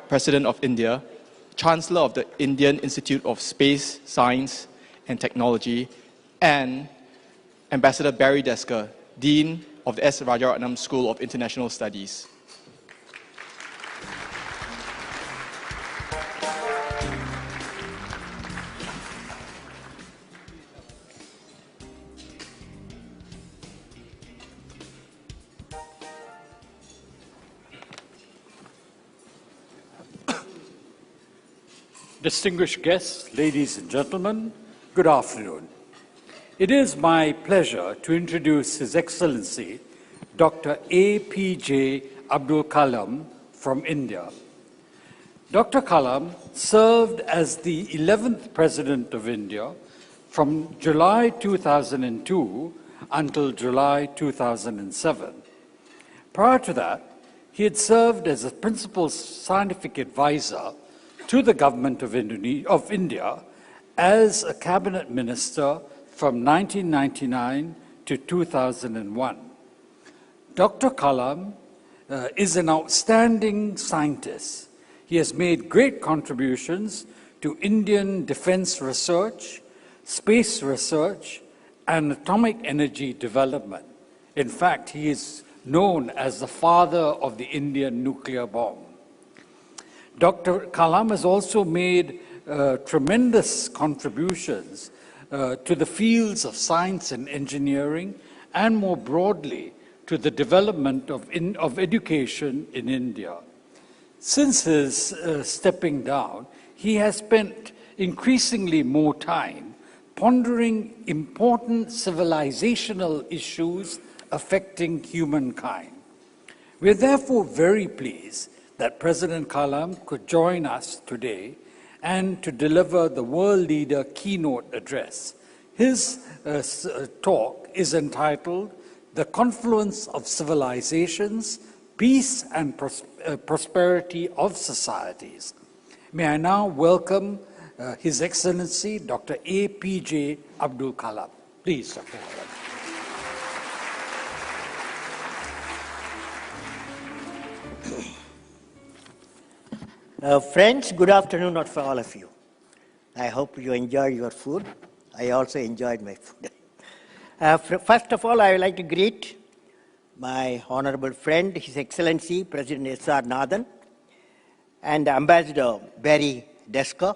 President of India, Chancellor of the Indian Institute of Space, Science and Technology, and Ambassador Barry Desker, Dean of the S. Rajaratnam School of International Studies. Distinguished guests, ladies and gentlemen, good afternoon. It is my pleasure to introduce His Excellency, Dr. APJ Abdul Kalam from India. Dr. Kalam served as the 11th President of India from July 2002 until July 2007. Prior to that, he had served as a Principal Scientific Advisor to the Government of India as a Cabinet Minister from 1999 to 2001. Dr. Kalam is an outstanding scientist. He has made great contributions to Indian defense research, space research, and atomic energy development. In fact, he is known as the father of the Indian nuclear bomb. Dr. Kalam has also made tremendous contributions to the fields of science and engineering, and more broadly, to the development of education in India. Since his stepping down, he has spent increasingly more time pondering important civilizational issues affecting humankind. We are therefore very pleased that President Kalam could join us today and to deliver the World Leader Keynote Address. His talk is entitled The Confluence of Civilizations, Peace and Prosperity of Societies. May I now welcome His Excellency Dr. APJ Abdul Kalam. Please, Dr. Kalam. Friends, good afternoon for all of you. I hope you enjoy your food. I also enjoyed my food. First of all, I would like to greet my honorable friend, His Excellency President S.R. Nathan, and Ambassador Barry Desker,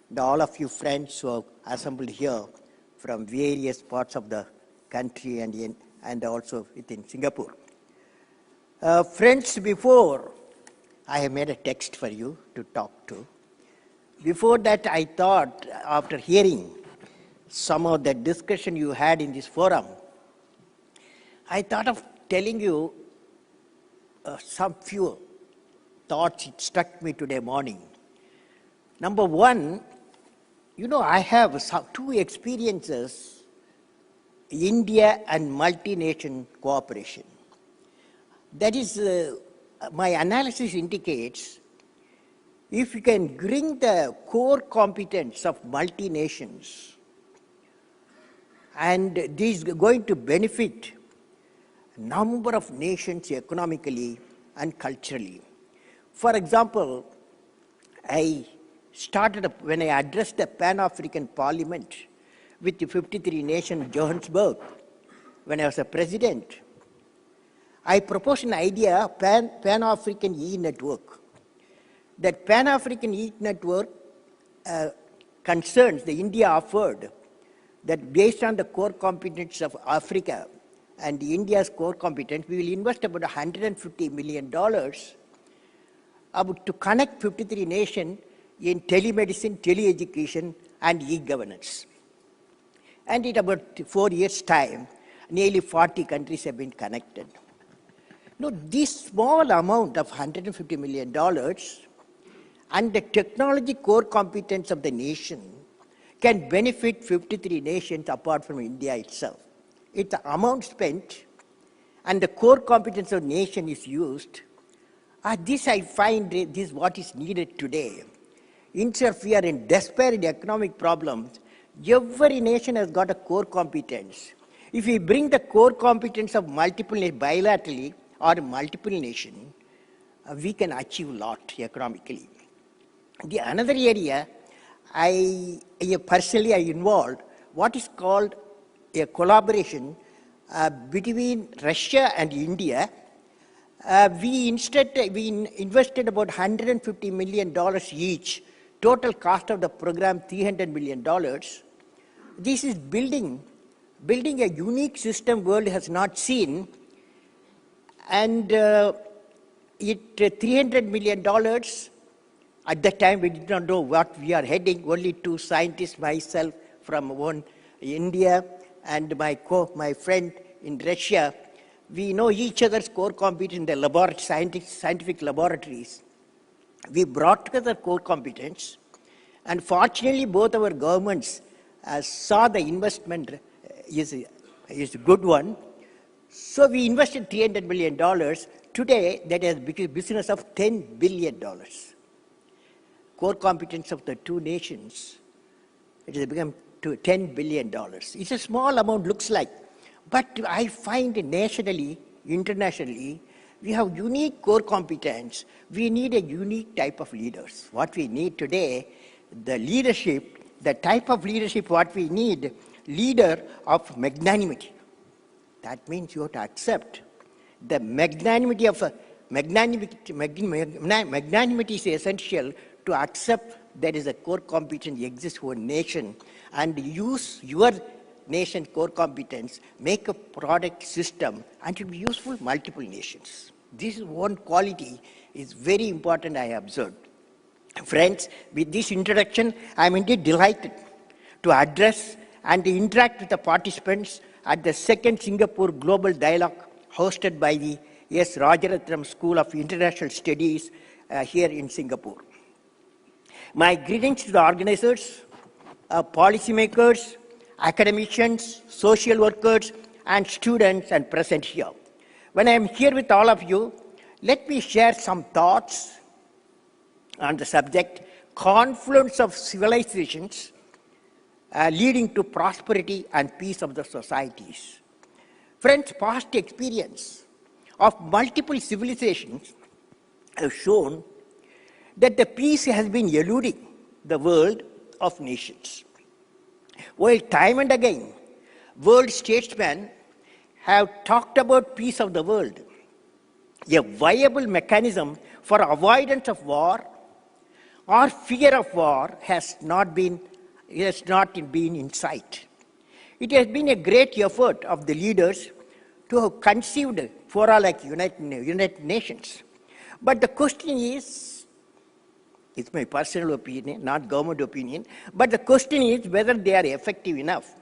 and all of you friends who have assembled here from various parts of the country and also within Singapore. Friends, before I have made a text for you to talk to. Before that, I thought, after hearing some of the discussion you had in this forum, I thought of telling you some few thoughts that struck me today morning. Number one, I have two experiences, India and multi-nation cooperation. That is, my analysis indicates if you can bring the core competence of multi-nations, and this is going to benefit a number of nations economically and culturally. For example, when I addressed the Pan-African Parliament with the 53 nations in Johannesburg, when I was a president, I proposed an idea of Pan-African E-Network. That Pan-African E-Network concerns the India offered that based on the core competence of Africa and India's core competence, we will invest about $150 million to connect 53 nations in telemedicine, teleeducation, and e-governance. And in about 4 years' time, nearly 40 countries have been connected. Now, this small amount of $150 million and the technology core competence of the nation can benefit 53 nations apart from India itself. If the amount spent and the core competence of the nation is used, this I find this is what is needed today. Instead of we are in desperate economic problems, every nation has got a core competence. If we bring the core competence of multiple bilaterally or multiple nations, we can achieve a lot economically. The another area personally I involved what is called a collaboration between Russia and India. We invested about $150 million each. Total cost of the program $300 million. This is building a unique system world has not seen, and $300 million. At that time, we did not know what we are heading. Only two scientists, myself from India and my friend in Russia. We know each other's core competence in the scientific laboratories. We brought together core competence, and fortunately, both our governments saw the investment is a good one. So we invested $300 million. Today, that has become a business of $10 billion. Core competence of the two nations, it has become to $10 billion. It's a small amount, looks like. But I find nationally, internationally, we have unique core competence. We need a unique type of leaders. What we need today, the leadership, the type of leadership what we need, leader of magnanimity. That means you have to accept the magnanimity of magnanimity is essential to accept there is a core competence exists for a nation and use your nation core competence, make a product system, and it will be useful multiple nations. This one quality is very important I observed. Friends, with this introduction, I am indeed delighted to address and interact with the participants at the second Singapore Global Dialogue hosted by the S. Rajaratnam School of International Studies here in Singapore. My greetings to the organizers, policymakers, academicians, social workers, and students and present here. When I am here with all of you, let me share some thoughts on the subject, confluence of civilizations leading to prosperity and peace of the societies. Friends, past experience of multiple civilizations have shown that the peace has been eluding the world of nations. While time and again, world statesmen have talked about peace of the world, a viable mechanism for avoidance of war or fear of war has not been in sight. It has been a great effort of the leaders to have conceived fora like United Nations. But the question is, it's my personal opinion, not government opinion, but the question is whether they are effective enough.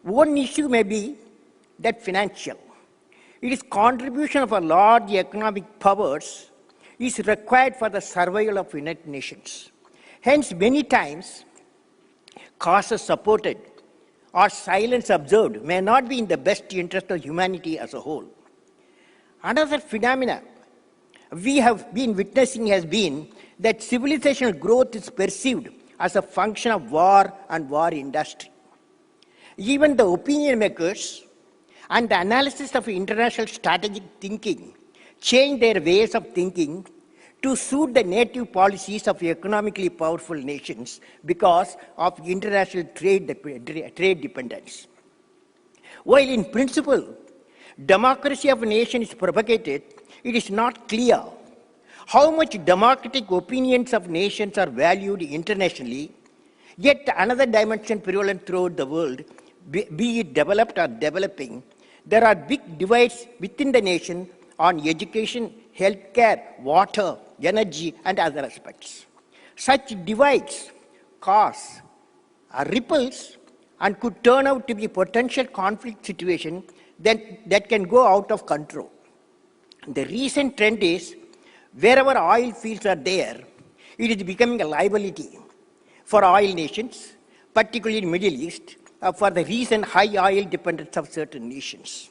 One issue may be that financial. It is contribution of a large economic powers is required for the survival of United Nations. Hence, many times, causes supported or silence observed may not be in the best interest of humanity as a whole. Another phenomena we have been witnessing has been that civilizational growth is perceived as a function of war and war industry. Even the opinion makers and the analysis of international strategic thinking change their ways of thinking to suit the native policies of economically powerful nations because of international trade dependence. While in principle, democracy of a nation is propagated, it is not clear how much democratic opinions of nations are valued internationally, yet another dimension prevalent throughout the world, be it developed or developing, there are big divides within the nation on education, healthcare, water, energy, and other aspects. Such divides cause ripples and could turn out to be potential conflict situation that can go out of control. The recent trend is wherever oil fields are there, it is becoming a liability for oil nations, particularly in Middle East, for the recent high oil dependence of certain nations.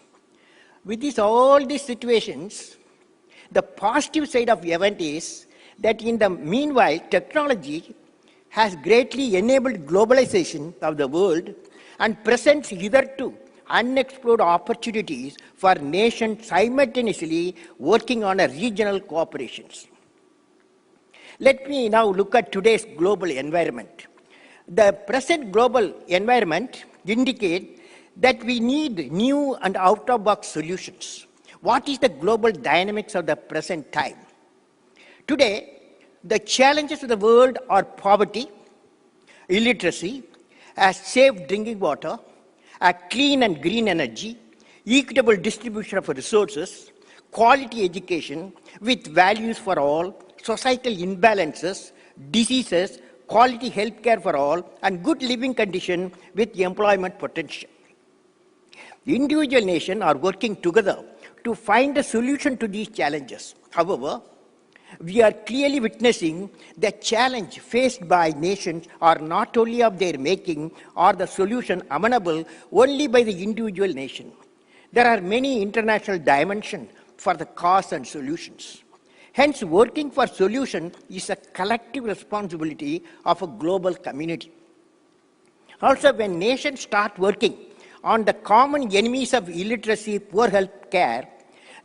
With all these situations, the positive side of the event is that in the meanwhile, technology has greatly enabled globalization of the world and presents hitherto unexplored opportunities for nations simultaneously working on a regional cooperations. Let me now look at today's global environment. The present global environment indicates that we need new and out-of-box solutions. What is the global dynamics of the present time? Today, the challenges of the world are poverty, illiteracy, a safe drinking water, a clean and green energy, equitable distribution of resources, quality education with values for all, societal imbalances, diseases, quality health care for all, and good living condition with employment potential. The individual nations are working together to find a solution to these challenges. However, we are clearly witnessing the challenge faced by nations are not only of their making or the solution amenable only by the individual nation. There are many international dimensions for the cause and solutions. Hence, working for solution is a collective responsibility of a global community. Also, when nations start working on the common enemies of illiteracy, poor health care,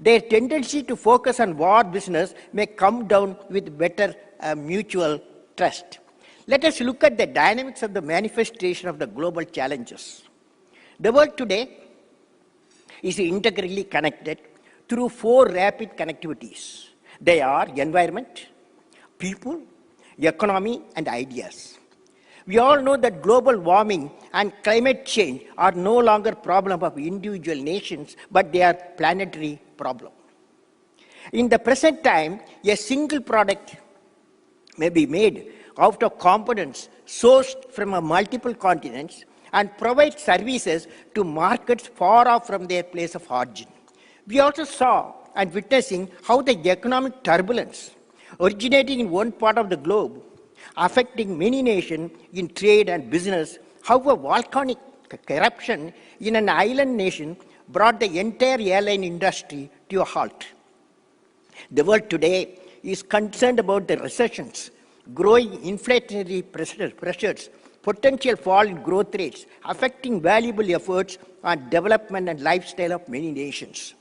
their tendency to focus on war business may come down with better mutual trust. Let us look at the dynamics of the manifestation of the global challenges. The world today is integrally connected through 4 rapid connectivities. They are environment, people, economy, and ideas. We all know that global warming and climate change are no longer problems of individual nations, but they are planetary problems. In the present time, a single product may be made out of components sourced from multiple continents and provide services to markets far off from their place of origin. We also saw and witnessing how the economic turbulence originating in one part of the globe, affecting many nations in trade and business, how a volcanic eruption in an island nation brought the entire airline industry to a halt. The world today is concerned about the recessions, growing inflationary pressures, potential fall in growth rates, affecting valuable efforts on development and lifestyle of many nations.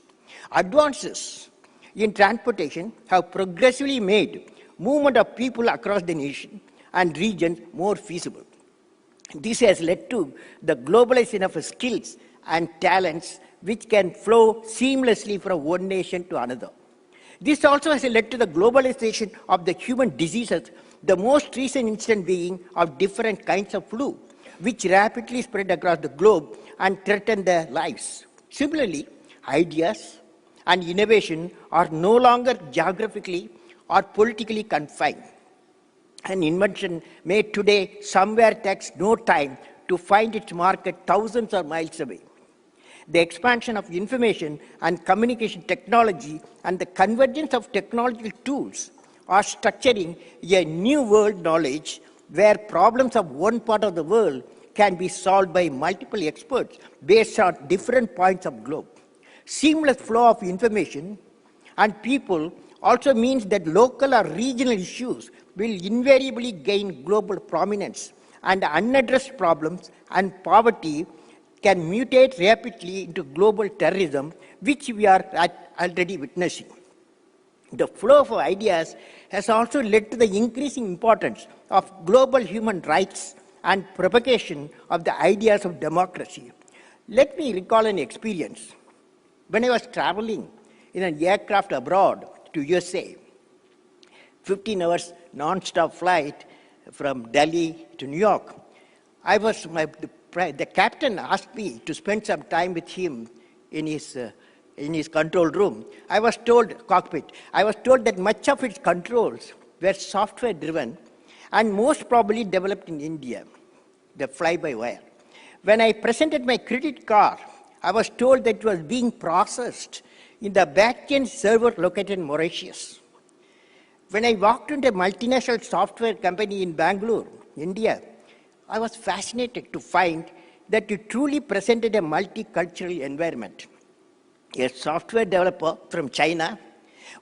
Advances in transportation have progressively made movement of people across the nation and regions more feasible. This has led to the globalization of skills and talents which can flow seamlessly from one nation to another. This also has led to the globalization of the human diseases, the most recent instance being of different kinds of flu, which rapidly spread across the globe and threaten their lives. Similarly, ideas and innovation are no longer geographically or politically confined. An invention made today somewhere takes no time to find its market thousands of miles away. The expansion of information and communication technology and the convergence of technological tools are structuring a new world knowledge where problems of one part of the world can be solved by multiple experts based on different points of globe. Seamless flow of information and people also means that local or regional issues will invariably gain global prominence, and unaddressed problems and poverty can mutate rapidly into global terrorism, which we are already witnessing. The flow of ideas has also led to the increasing importance of global human rights and propagation of the ideas of democracy. Let me recall an experience. When I was traveling in an aircraft abroad to USA, 15 hours non-stop flight from Delhi to New York, the captain asked me to spend some time with him in his control room. I was told that much of its controls were software driven and most probably developed in India, the fly-by-wire. When I presented my credit card, I was told that it was being processed in the back-end server located in Mauritius. When I walked into a multinational software company in Bangalore, India, I was fascinated to find that it truly presented a multicultural environment. A software developer from China,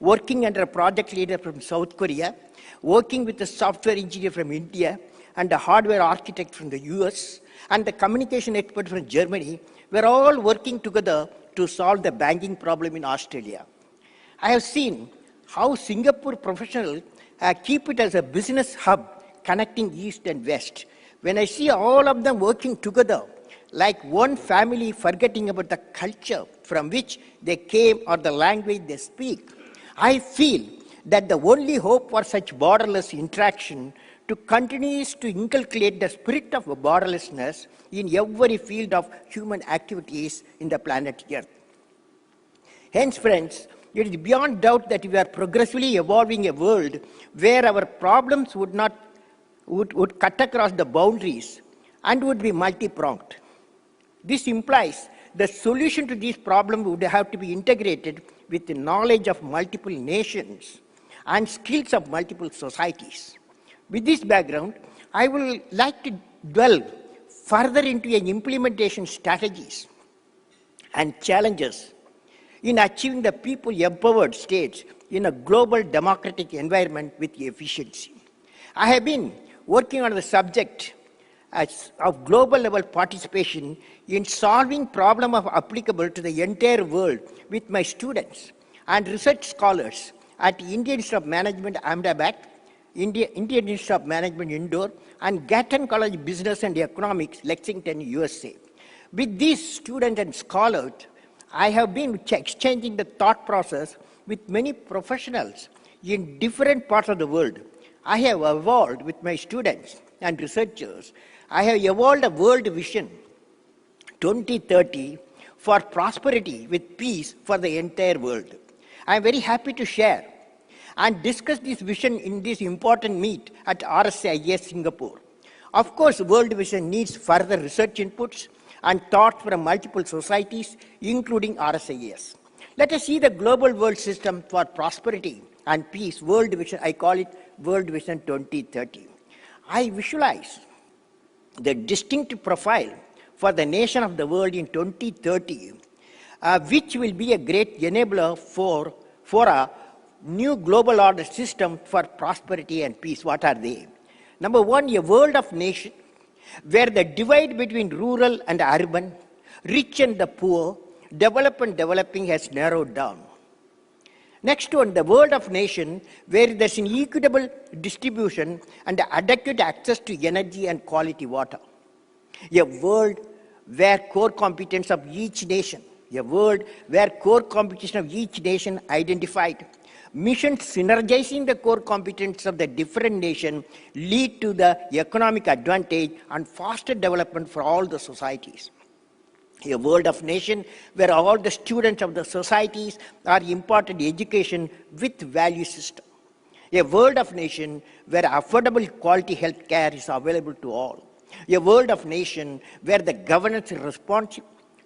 working under a project leader from South Korea, working with a software engineer from India, and a hardware architect from the US, and the communication expert from Germany, We're all working together to solve the banking problem in Australia. I have seen how Singapore professionals keep it as a business hub connecting East and West. When I see all of them working together, like one family forgetting about the culture from which they came or the language they speak, I feel that the only hope for such borderless interaction to continue is to inculcate the spirit of borderlessness in every field of human activities in the planet Earth. Hence, friends, it is beyond doubt that we are progressively evolving a world where our problems would cut across the boundaries and would be multi-pronged. This implies the solution to these problems would have to be integrated with the knowledge of multiple nations and skills of multiple societies. With this background, I would like to delve further into implementation strategies and challenges in achieving the people-empowered states in a global democratic environment with efficiency. I have been working on the subject of global level participation in solving problems applicable to the entire world with my students and research scholars at Indian Institute of Management, Ahmedabad, Indian Institute of Management, Indore, and Gatton College of Business and Economics, Lexington, USA. With these students and scholars, I have been exchanging the thought process with many professionals in different parts of the world. I have evolved with my students and researchers. I have evolved a world vision 2030 for prosperity with peace for the entire world. I am very happy to share and discuss this vision in this important meet at RSIS Singapore. Of course, World Vision needs further research inputs and thoughts from multiple societies, including RSIS. Let us see the global world system for prosperity and peace, World Vision. I call it World Vision 2030. I visualize the distinct profile for the nation of the world in 2030, which will be a great enabler for a new global order system for prosperity and peace. What are they? Number one, a world of nations where the divide between rural and urban, rich and the poor, developed and developing has narrowed down. Next one, the world of nation where there's an equitable distribution and adequate access to energy and quality water. A world where core competence of each nation, identified, missions synergizing the core competence of the different nations lead to the economic advantage and faster development for all the societies. A world of nation where all the students of the societies are imparted education with value system. A world of nation where affordable quality health care is available to all. A world of nation where the governance is responsive,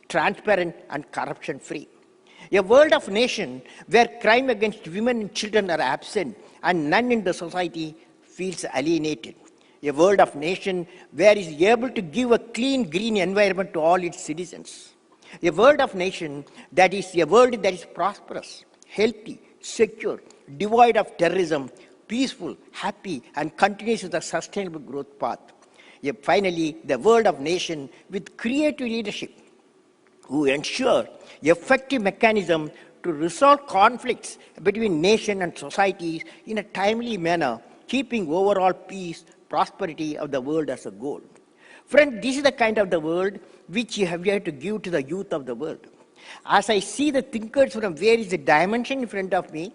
transparent, and corruption-free. A world of nation where crime against women and children are absent and none in the society feels alienated. A world of nation where it is able to give a clean, green environment to all its citizens. A world of nation that is a world that is prosperous, healthy, secure, devoid of terrorism, peaceful, happy, and continues with a sustainable growth path. Finally, the world of nation with creative leadership who ensure effective mechanism to resolve conflicts between nation and societies in a timely manner, keeping overall peace, prosperity of the world as a goal. Friend, this is the kind of the world which you have to give to the youth of the world. As I see the thinkers from various dimensions in front of me,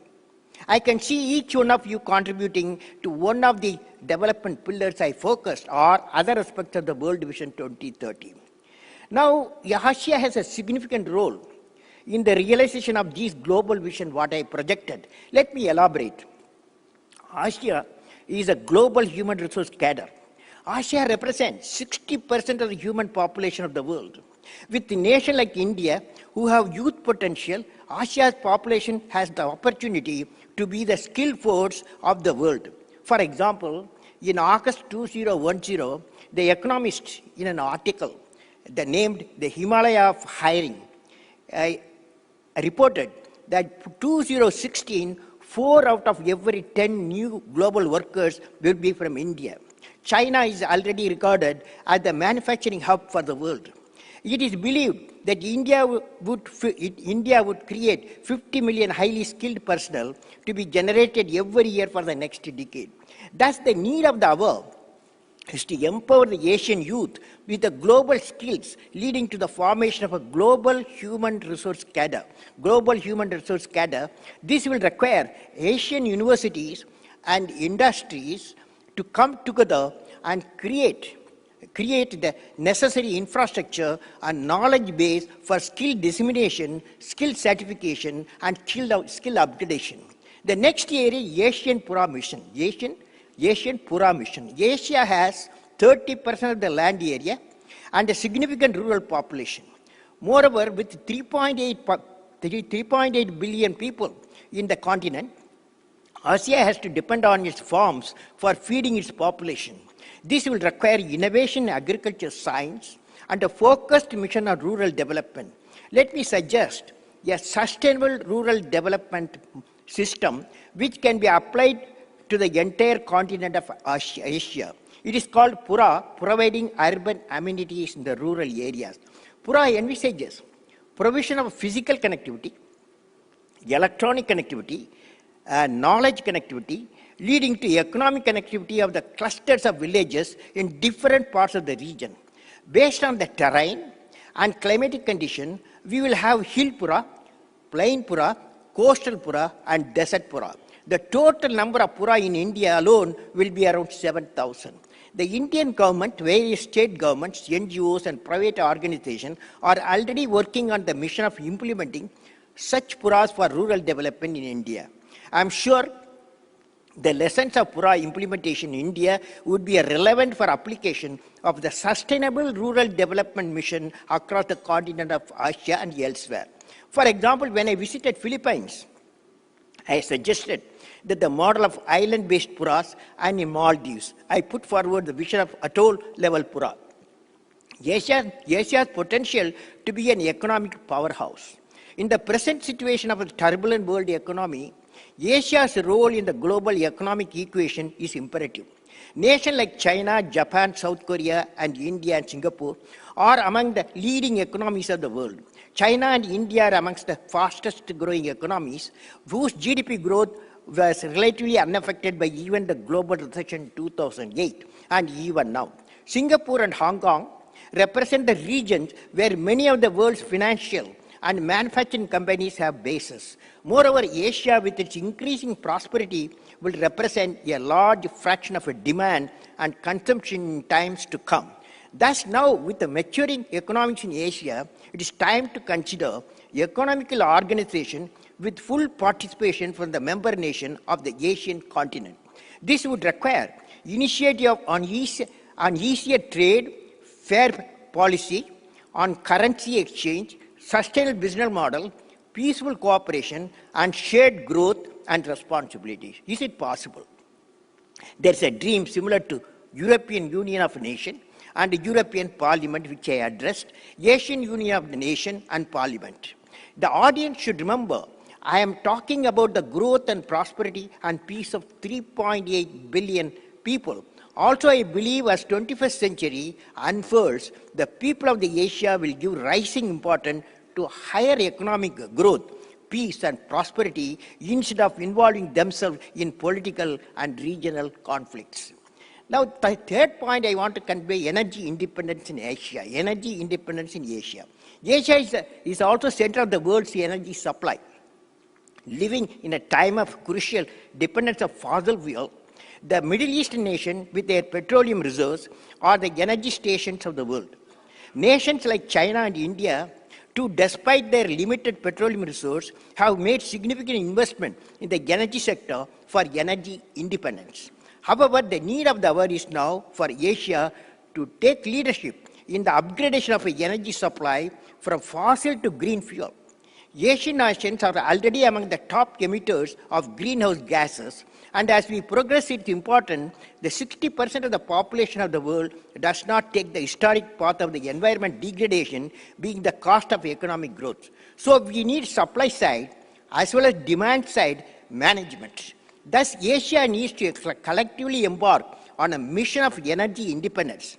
I can see each one of you contributing to one of the development pillars I focused or other aspects of the World Vision 2030. Now, Asia has a significant role in the realization of this global vision, what I projected. Let me elaborate. Asia is a global human resource cadre. Asia represents 60% of the human population of the world. With a nation like India, who have youth potential, Asia's population has the opportunity to be the skill force of the world. For example, in August 2010, The Economist, in an article named The Himalaya of Hiring, reported that 2016, 4 out of every 10 new global workers will be from India. China is already regarded as the manufacturing hub for the world. It is believed that India would create 50 million highly skilled personnel to be generated every year for the next decade. Thus, the need of the hour is to empower the Asian youth with the global skills leading to the formation of a global human resource cadre. This will require Asian universities and industries to come together and create the necessary infrastructure and knowledge base for skill dissemination, skill certification, and skill upgradation. The next area is Asian Pura Mission. Asia has 30% of the land area and a significant rural population. Moreover, with 3.8 billion people in the continent, Asia has to depend on its farms for feeding its population. This will require innovation in agriculture science and a focused mission on rural development. Let me suggest a sustainable rural development system which can be applied to the entire continent of Asia. It is called Pura, providing urban amenities in the rural areas. Pura envisages provision of physical connectivity, electronic connectivity, knowledge connectivity, leading to economic connectivity of the clusters of villages in different parts of the region. Based on the terrain and climatic condition, we will have hill Pura, plain Pura, coastal Pura, and desert Pura. The total number of Pura in India alone will be around 7,000. The Indian government, various state governments, NGOs, and private organizations are already working on the mission of implementing such Puras for rural development in India. I am sure the lessons of Pura implementation in India would be relevant for application of the Sustainable Rural Development Mission across the continent of Asia and elsewhere. For example, when I visited Philippines, I suggested that the model of island-based Puras and in Maldives, I put forward the vision of atoll-level Pura. Asia's potential to be an economic powerhouse. In the present situation of a turbulent world economy, Asia's role in the global economic equation is imperative. Nations like China, Japan, South Korea, and India and Singapore are among the leading economies of the world. China and India are amongst the fastest growing economies, whose GDP growth was relatively unaffected by even the global recession in 2008 and even now. Singapore and Hong Kong represent the regions where many of the world's financial and manufacturing companies have bases. Moreover, Asia, with its increasing prosperity, will represent a large fraction of demand and consumption in times to come. Thus, now, with the maturing economics in Asia, it is time to consider economical organization with full participation from the member nation of the Asian continent. This would require initiative on easier trade, fair policy, on currency exchange, sustainable business model, peaceful cooperation, and shared growth and responsibility. Is it possible? There's a dream similar to European Union of Nations and the European Parliament, which I addressed, Asian Union of the Nation and Parliament. The audience should remember, I am talking about the growth and prosperity and peace of 3.8 billion people. Also, I believe as 21st century unfolds, the people of the Asia will give rising importance to higher economic growth, peace and prosperity instead of involving themselves in political and regional conflicts. Now, the third point I want to convey, energy independence in Asia. Energy independence in Asia. Asia is also center of the world's energy supply. Living in a time of crucial dependence of fossil fuel, the Middle Eastern nation with their petroleum reserves are the energy stations of the world. Nations like China and India, too, despite their limited petroleum resources, have made significant investment in the energy sector for energy independence. However, the need of the hour is now for Asia to take leadership in the upgradation of energy supply from fossil to green fuel. Asian nations are already among the top emitters of greenhouse gases, and as we progress, it's important that 60% of the population of the world does not take the historic path of the environment degradation being the cost of economic growth. So we need supply side as well as demand side management. Thus, Asia needs to collectively embark on a mission of energy independence,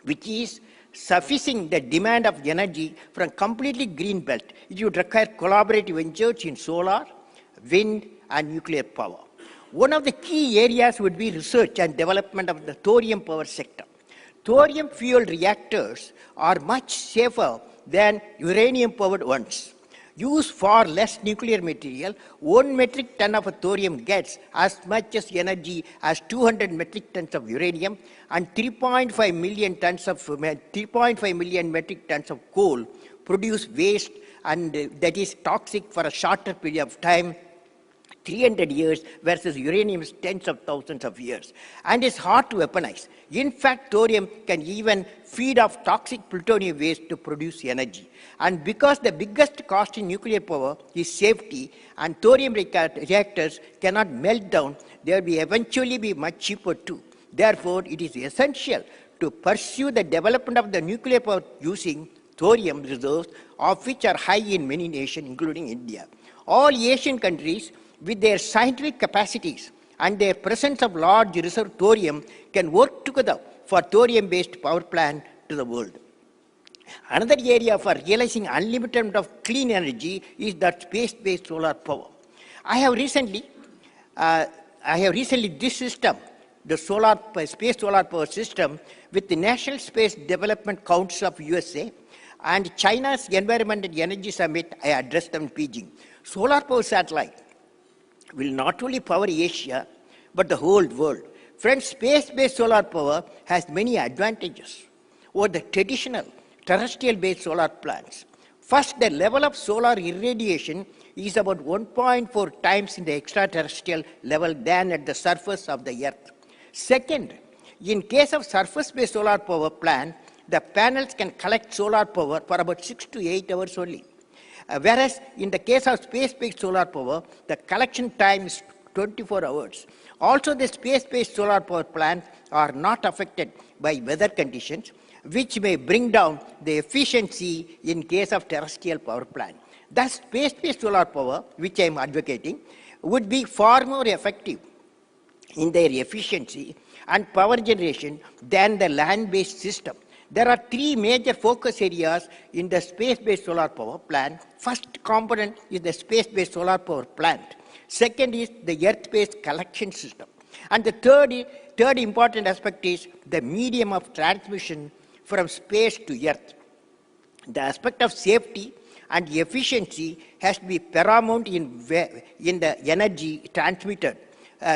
which is sufficing the demand of energy from completely green belt. It would require collaborative ventures in solar, wind, and nuclear power. One of the key areas would be research and development of the thorium power sector. Thorium-fueled reactors are much safer than uranium-powered ones. Use far less nuclear material. 1 metric ton of thorium gets as much as energy as 200 metric tons of uranium, and 3.5 million metric tons of coal produce waste, and that is toxic for a shorter period of time, 300 years, versus uranium is tens of thousands of years. And it's hard to weaponize. In fact, thorium can even feed off toxic plutonium waste to produce energy. And because the biggest cost in nuclear power is safety, and thorium reactors cannot melt down, they will eventually be much cheaper too. Therefore, it is essential to pursue the development of the nuclear power using thorium reserves, of which are high in many nations, including India. All Asian countries, with their scientific capacities and their presence of large reserve thorium, can work together for thorium-based power plant to the world. Another area for realizing unlimited amount of clean energy is that space-based solar power. I have recently this system, the space solar power system, with the National Space Development Council of USA and China's Environment and Energy Summit, I addressed them in Beijing. Solar power satellite will not only power Asia, but the whole world. Friends, space-based solar power has many advantages over the traditional terrestrial-based solar plants. First, the level of solar irradiation is about 1.4 times in the extraterrestrial level than at the surface of the Earth. Second, in case of surface-based solar power plant, the panels can collect solar power for about 6 to 8 hours only. Whereas in the case of space-based solar power, the collection time is 24 hours. Also, the space-based solar power plants are not affected by weather conditions, which may bring down the efficiency in case of terrestrial power plant. Thus, space-based solar power, which I am advocating, would be far more effective in their efficiency and power generation than the land-based system. There are 3 major focus areas in the space-based solar power plant. First component is the space-based solar power plant. Second is the earth-based collection system. And the third important aspect is the medium of transmission from space to earth. The aspect of safety and efficiency has to be paramount in the energy transmitted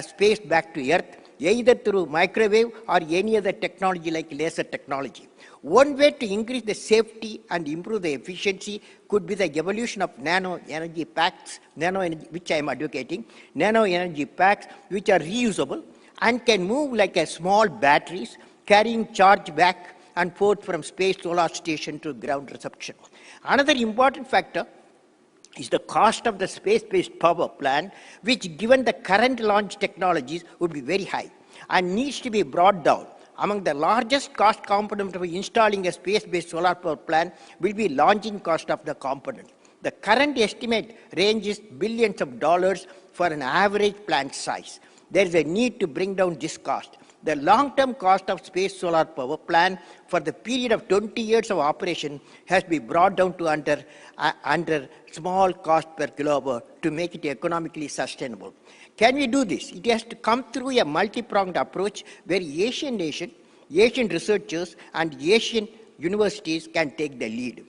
space back to earth, either through microwave or any other technology like laser technology. One way to increase the safety and improve the efficiency could be the evolution of nano energy packs, which I am advocating, nano energy packs which are reusable and can move like a small batteries, carrying charge back and forth from space solar station to ground reception. Another important factor is the cost of the space-based power plant, which given the current launch technologies would be very high and needs to be brought down. Among the largest cost component of installing a space-based solar power plant will be launching cost of the component. The current estimate ranges billions of dollars for an average plant size. There is a need to bring down this cost. The long-term cost of space solar power plant for the period of 20 years of operation has to be brought down to under small cost per kilowatt to make it economically sustainable. Can we do this? It has to come through a multi-pronged approach where Asian nations, Asian researchers, and Asian universities can take the lead.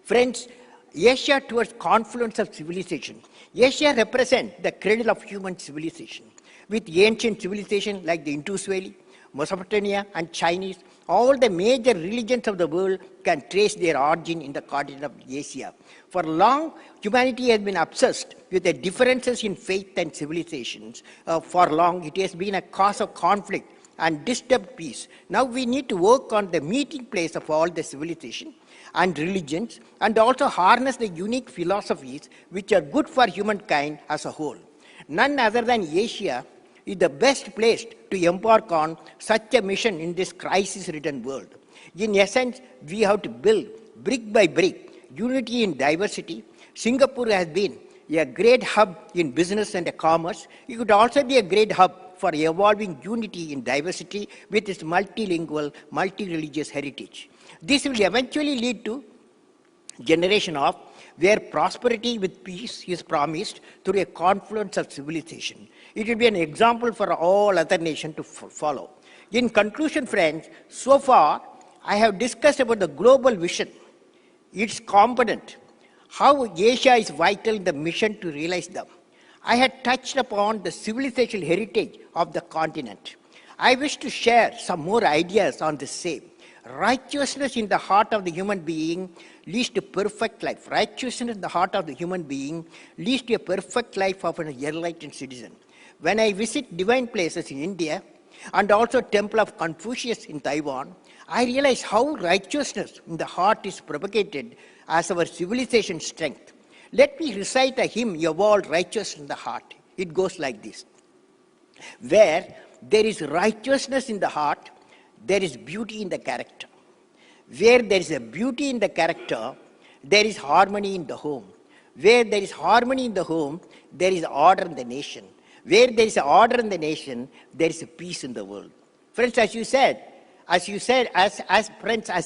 Friends, Asia towards confluence of civilization. Asia represents the cradle of human civilization. With ancient civilizations like the Indus Valley, Mesopotamia, and Chinese, all the major religions of the world can trace their origin in the continent of Asia. For long, humanity has been obsessed with the differences in faith and civilizations. For long, it has been a cause of conflict and disturbed peace. Now we need to work on the meeting place of all the civilizations and religions, and also harness the unique philosophies which are good for humankind as a whole. None other than Asia is the best placed to embark on such a mission in this crisis-ridden world. In essence, we have to build, brick by brick, unity in diversity. Singapore has been a great hub in business and commerce. It could also be a great hub for evolving unity in diversity with its multilingual, multi-religious heritage. This will eventually lead to generation of where prosperity with peace is promised through a confluence of civilization. It will be an example for all other nations to follow. In conclusion, friends, so far I have discussed about the global vision, its component, how Asia is vital in the mission to realize them. I had touched upon the civilizational heritage of the continent. I wish to share some more ideas on the same. Righteousness in the heart of the human being leads to perfect life. Righteousness in the heart of the human being leads to a perfect life of an enlightened citizen. When I visit divine places in India and also Temple of Confucius in Taiwan, I realize how righteousness in the heart is propagated as our civilization strength. Let me recite a hymn evolved righteous in the heart. It goes like this. Where there is righteousness in the heart, there is beauty in the character. Where there is a beauty in the character, there is harmony in the home. Where there is harmony in the home, there is order in the nation. Where there is order in the nation, there is a peace in the world. Friends, as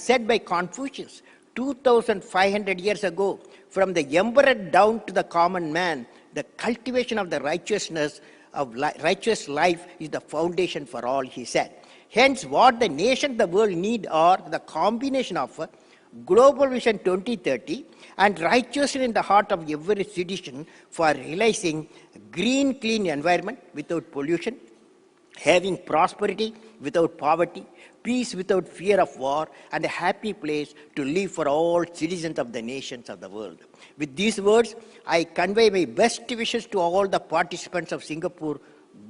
said by Confucius, 2,500 years ago, from the emperor down to the common man, the cultivation of the righteousness of righteous life is the foundation for all, he said. Hence, what the nation, the world need are the combination of Global Vision 2030 and righteousness in the heart of every citizen for realizing green, clean environment without pollution, having prosperity without poverty, peace without fear of war, and a happy place to live for all citizens of the nations of the world. With these words, I convey my best wishes to all the participants of Singapore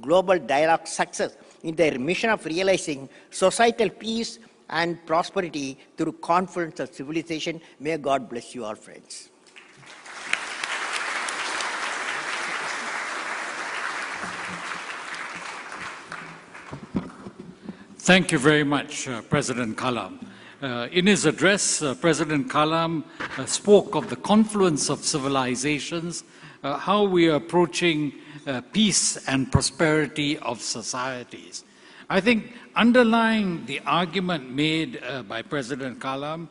Global Dialogue success in their mission of realizing societal peace and prosperity through confluence of civilization. May God bless you all, friends. Thank you very much, President Kalam. In his address, President Kalam spoke of the confluence of civilizations, how we are approaching peace and prosperity of societies. I think underlying the argument made by President Kalam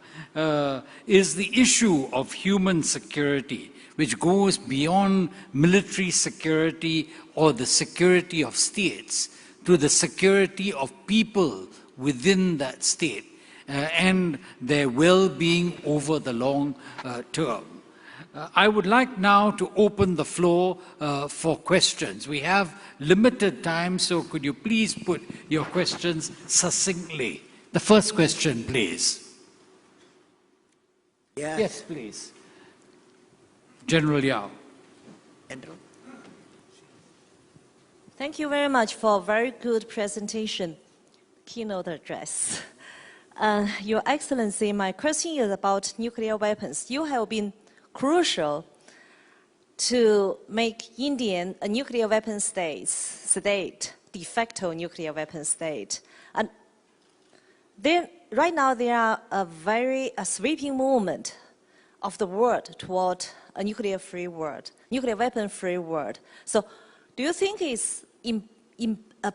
is the issue of human security, which goes beyond military security or the security of states to the security of people within that state and their well-being over the long term. I would like now to open the floor for questions. We have limited time, so could you please put your questions succinctly? The first question, please. Yeah. Yes, please. General Yao. General. Thank you very much for a very good presentation, keynote address. Your Excellency, my question is about nuclear weapons. You have been crucial to make India a nuclear weapon state, de facto nuclear weapon state. And right now there are a sweeping movement of the world toward a nuclear-free world, nuclear weapon-free world. So do you think it's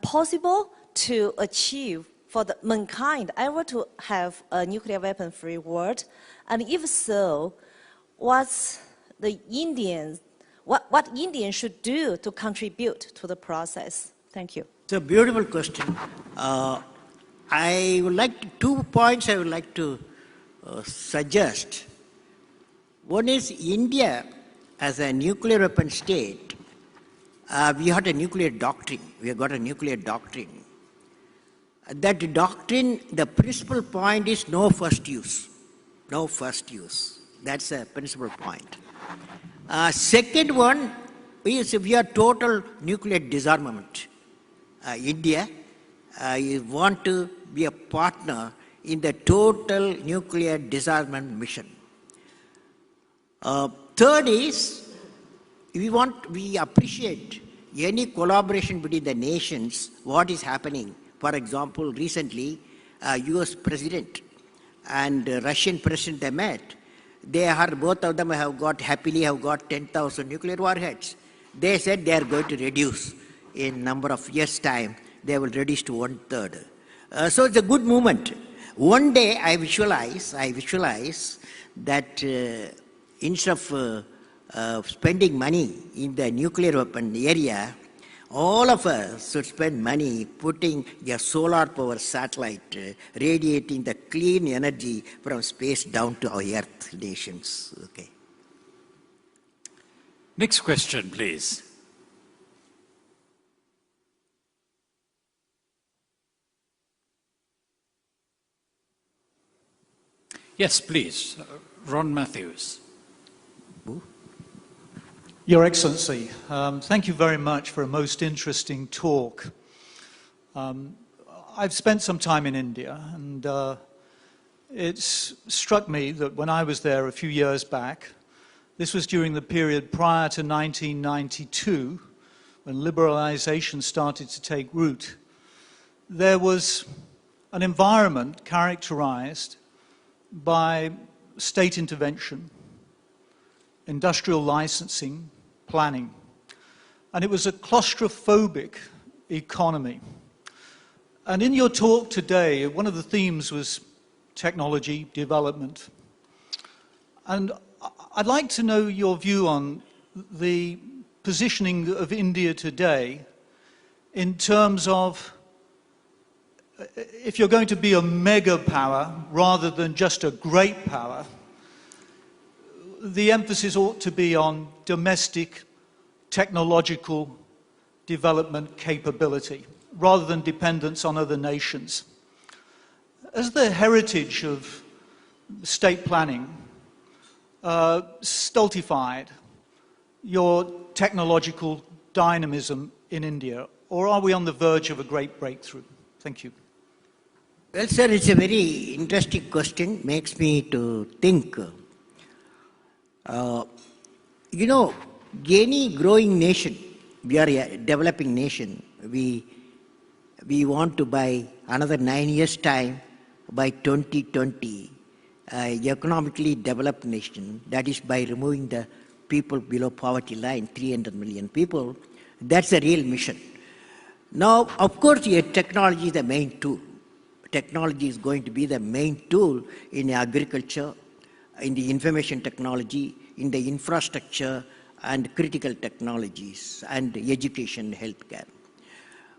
possible to achieve for the mankind ever to have a nuclear weapon-free world? And if so, what Indians should do to contribute to the process? Thank you. It's a beautiful question. I would like 2 points I would like to suggest. One is India as a nuclear weapon state. We had a nuclear doctrine. We have got a nuclear doctrine. That doctrine, the principal point is no first use. No first use. That's a principal point. Second one is we are total nuclear disarmament. India, you want to be a partner in the total nuclear disarmament mission. Third is, we appreciate any collaboration between the nations, what is happening. For example, recently, US President and Russian President, they met. Both of them happily have got 10,000 nuclear warheads. They said they are going to reduce in number of years' time, they will reduce to 1/3. So it's a good movement. One day I visualize that instead of spending money in the nuclear weapon area, all of us should spend money putting a solar power satellite radiating the clean energy from space down to our Earth nations. Okay. Next question, please. Yes, please. Ron Matthews. Your Excellency, thank you very much for a most interesting talk. I've spent some time in India, and it's struck me that when I was there a few years back, this was during the period prior to 1992, when liberalization started to take root. There was an environment characterized by state intervention, industrial licensing, planning. And it was a claustrophobic economy. And in your talk today, one of the themes was technology development. And I'd like to know your view on the positioning of India today in terms of, if you're going to be a mega power rather than just a great power, the emphasis ought to be on domestic technological development capability rather than dependence on other nations. As the heritage of state planning stultified your technological dynamism in India, or are we on the verge of a great breakthrough? Thank you. Well, sir, it's a very interesting question. Makes me to think. Any growing nation, we are a developing nation, we want to by another 9 years' time, by 2020, economically developed nation, that is by removing the people below poverty line, 300 million people. That's a real mission. Now, of course, technology is the main tool. Technology is going to be the main tool in agriculture, in the information technology, in the infrastructure and critical technologies and education, healthcare.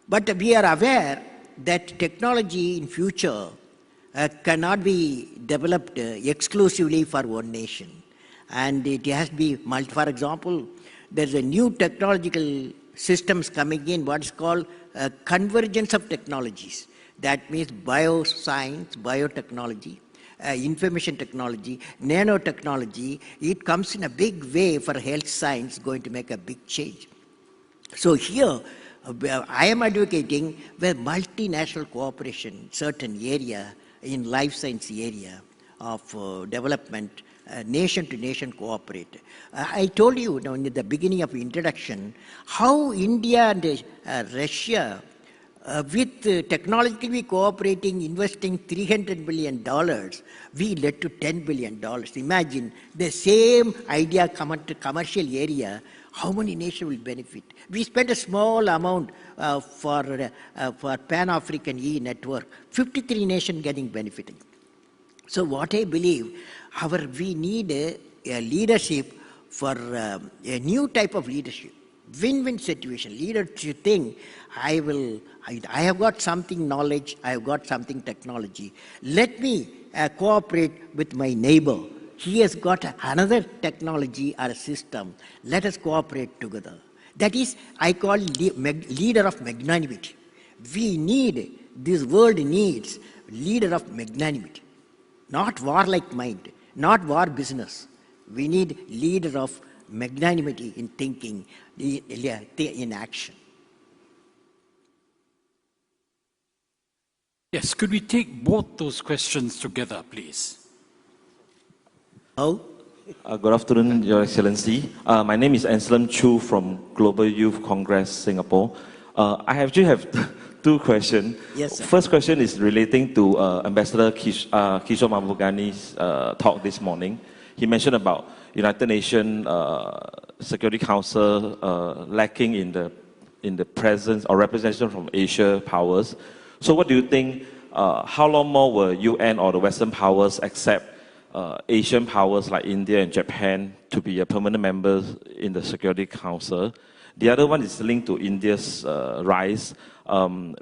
But we are aware that technology in future cannot be developed exclusively for one nation. And it has to be, for example, there's a new technological systems coming in, what's called convergence of technologies. That means bioscience, biotechnology, information technology, nanotechnology. It comes in a big way for health science, going to make a big change. So here, I am advocating where multinational cooperation in certain area, in life science area of development, nation to nation cooperate. I told you in the beginning of introduction how India and Russia with technologically cooperating, investing $300 billion, we led to $10 billion. Imagine the same idea come to commercial area, how many nations will benefit? We spent a small amount for Pan-African e-network, 53 nations getting benefiting. So what I believe, we need a leadership for a new type of leadership. Win-win situation. Leaders should think, I have got something knowledge, I have got something technology. Let me cooperate with my neighbor. He has got another technology or a system. Let us cooperate together. That is, I call leader of magnanimity. This world needs leader of magnanimity. Not warlike mind, not war business. We need leader of magnanimity in thinking, in action. Yes, could we take both those questions together, please? How? Good afternoon, Your Excellency. My name is Anselm Chu from Global Youth Congress, Singapore. I actually have two questions. Yes, sir. First question is relating to Ambassador Kishore Mahbubani's talk this morning. He mentioned about United Nations Security Council lacking in the in the presence or representation from Asia powers. So what do you think, how long more will UN or the Western powers accept Asian powers like India and Japan to be a permanent members in the Security Council? The other one is linked to India's rise.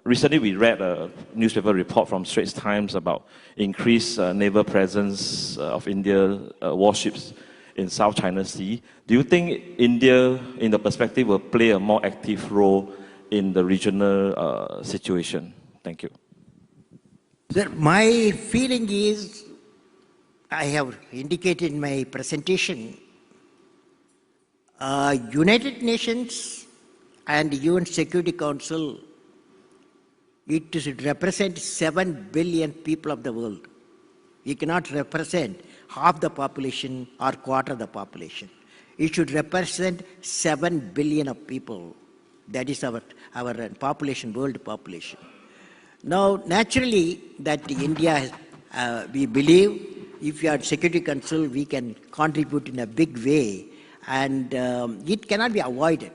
Recently, we read a newspaper report from Straits Times about increased naval presence of India warships in South China Sea. Do you think India, in the perspective, will play a more active role in the regional situation? Thank you. Sir, my feeling is, I have indicated in my presentation, United Nations and UN Security Council, it should represent 7 billion people of the world. It cannot represent half the population or quarter of the population. It should represent 7 billion of people. That is our population, world population. Now, naturally, that India, we believe, if you are Security Council, we can contribute in a big way, and it cannot be avoided.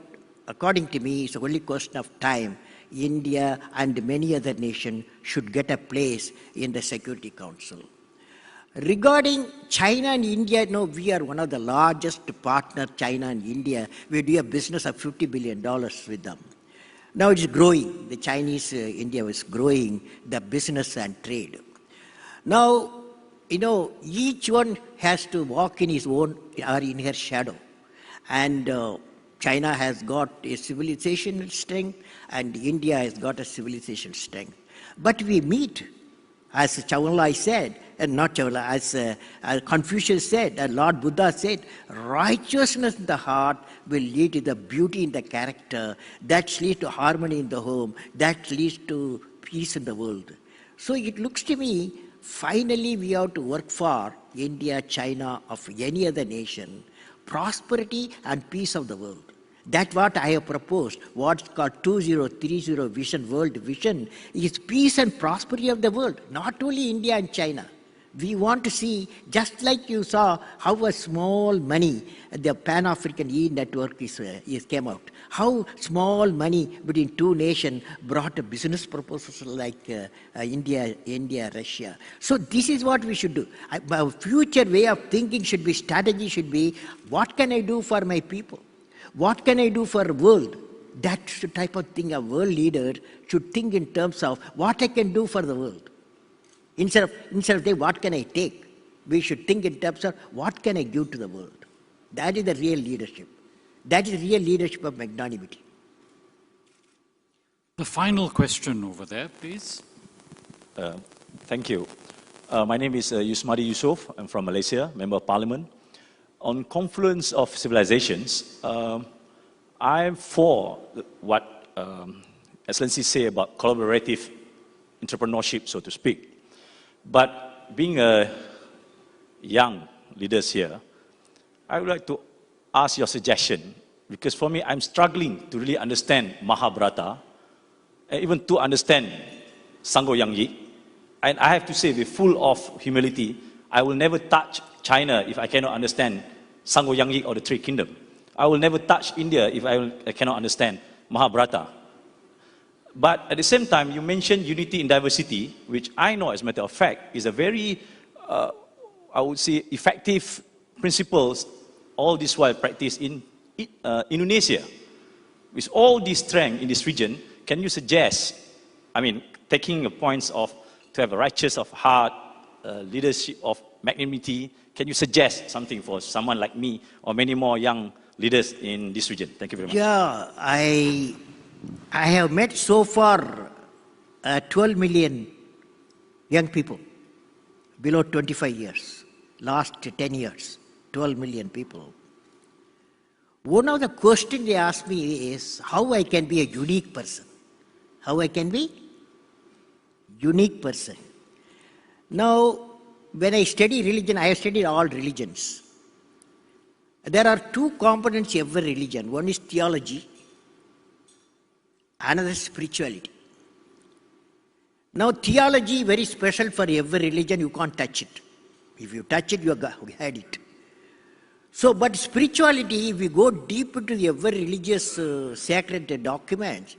According to me, it's only a question of time. India and many other nations should get a place in the Security Council. Regarding China and India, no, we are one of the largest partners, China and India. We do a business of $50 billion with them. Now it's growing. The Chinese, India is growing, the business and trade. Now, each one has to walk in his own or in her shadow. And China has got a civilization strength, and India has got a civilization strength. But we meet, as Chaulai said, and not Chaulai, as Confucius said, and Lord Buddha said, righteousness in the heart will lead to the beauty in the character, that leads to harmony in the home, that leads to peace in the world. So it looks to me, finally we have to work for India, China, of any other nation, prosperity and peace of the world. That's what I have proposed. What's called 2030 vision, world vision, is peace and prosperity of the world, not only India and China. We want to see, just like you saw how a small money, the Pan-African E-network is came out, how small money between two nations brought a business proposal like India, Russia. So this is what we should do. Our future way of thinking should be, strategy should be, what can I do for my people? What can I do for the world? That's the type of thing a world leader should think in terms of what I can do for the world. Instead of saying, what can I take? We should think in terms of what can I give to the world? That is the real leadership. That is the real leadership of magnanimity. The final question over there, please. Thank you. My name is Yusmadi Yusof. I'm from Malaysia, Member of Parliament. On confluence of civilizations, I'm for what Excellency say about collaborative entrepreneurship, so to speak. But being a young leaders here, I would like to ask your suggestion, because for me, I'm struggling to really understand Mahabharata, and even to understand Sangho Yang. And I have to say, with full of humility, I will never touch China if I cannot understand Sangho Yang or the Three Kingdoms. I will never touch India if I cannot understand Mahabharata. But at the same time, you mentioned unity in diversity, which I know, as a matter of fact, is a very, I would say, effective principles, all this while practiced in Indonesia. With all this strength in this region, can you suggest, taking the points of to have a righteous of heart, leadership of magnanimity, can you suggest something for someone like me or many more young leaders in this region? Thank you very much. Yeah, I have met so far 12 million young people below 25 years, last 10 years, 12 million people. One of the questions they ask me is how I can be a unique person. How I can be unique person. Now, when I study religion, I have studied all religions. There are two components of every religion. One is theology, another is spirituality. Now, theology very special for every religion, you can't touch it. If you touch it, you had it. So, but spirituality, if we go deep into the every religious sacred documents,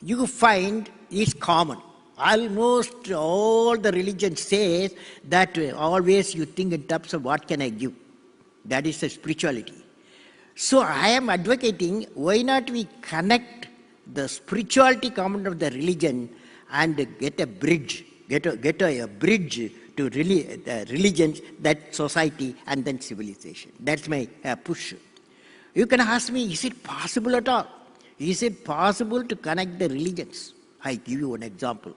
you find it's common. Almost all the religion says that always you think in terms of what can I give. That is the spirituality. So I am advocating, why not we connect the spirituality component of the religion and get a bridge, get a bridge to religions, that society, and then civilization. That's my push. You can ask me, is it possible at all? Is it possible to connect the religions? I give you one example.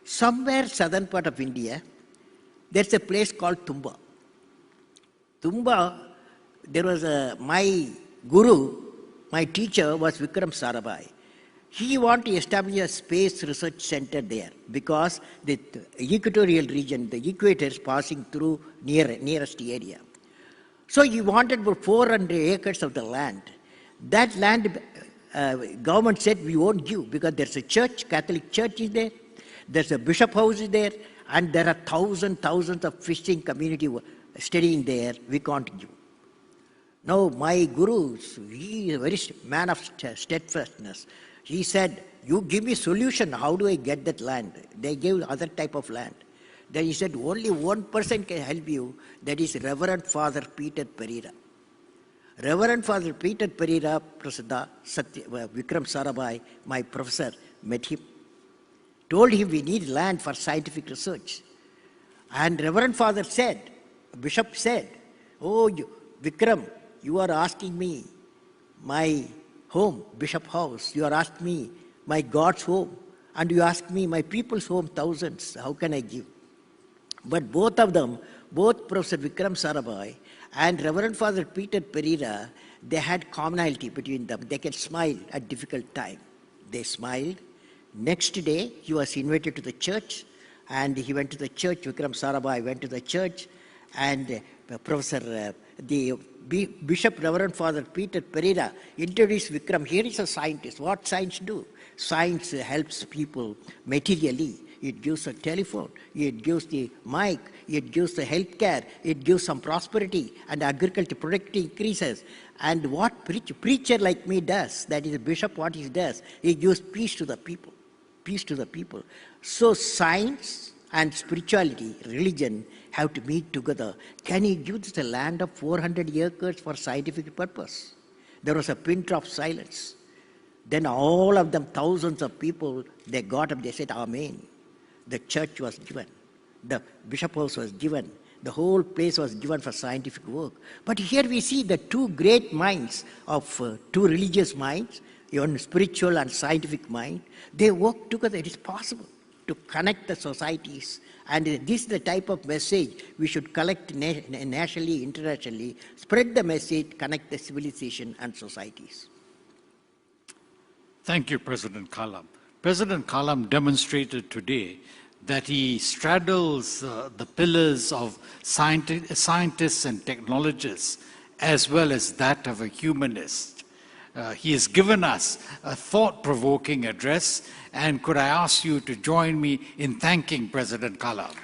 Somewhere southern part of India, there's a place called Tumba. Tumba, there was my guru, my teacher was Vikram Sarabhai. He wanted to establish a space research center there because the equatorial region, the equator is passing through nearest area. So he wanted about 400 acres of the land. That land, government said we won't give because there's a church, Catholic church is there, there's a bishop house is there, and there are thousands of fishing community studying there. We can't give. Now my guru, he is a very man of steadfastness. He said, you give me solution, how do I get that land? They gave other type of land. Then he said, only one person can help you, that is Reverend Father Peter Pereira. Reverend Father Peter Pereira, Prasada, Vikram Sarabhai, my professor, met him. Told him we need land for scientific research. And Reverend Father said, Bishop said, oh, Vikram, you are asking me my home, Bishop House. You are asking me my God's home. And you ask me my people's home, thousands. How can I give? But both of them, both Professor Vikram Sarabhai and Reverend Father Peter Pereira, they had commonality between them. They can smile at difficult time. They smiled. Next day, he was invited to the church, and he went to the church. Vikram Sarabhai went to the church, and the Bishop Reverend Father Peter Pereira introduced Vikram. Here is a scientist. What science do? Science helps people materially. It gives a telephone, it gives the mic, it gives the health care, it gives some prosperity, and agriculture productivity increases. And what preacher like me does, that is a bishop, what he does, he gives peace to the people. Peace to the people. So science and spirituality, religion, have to meet together. Can you give this a land of 400 acres for scientific purpose? There was a pin drop silence. Then all of them, thousands of people, they got up, they said, Amen. The church was given. The bishop house was given. The whole place was given for scientific work. But here we see the two great minds of two religious minds, one spiritual and scientific mind. They work together. It is possible to connect the societies. And this is the type of message we should collect nationally, internationally, spread the message, connect the civilization and societies. Thank you, President Kalam. President Kalam demonstrated today that he straddles the pillars of scientists and technologists as well as that of a humanist. He has given us a thought-provoking address, and could I ask you to join me in thanking President Kalam?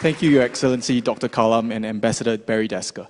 Thank you, Your Excellency, Dr. Kalam and Ambassador Barry Desker.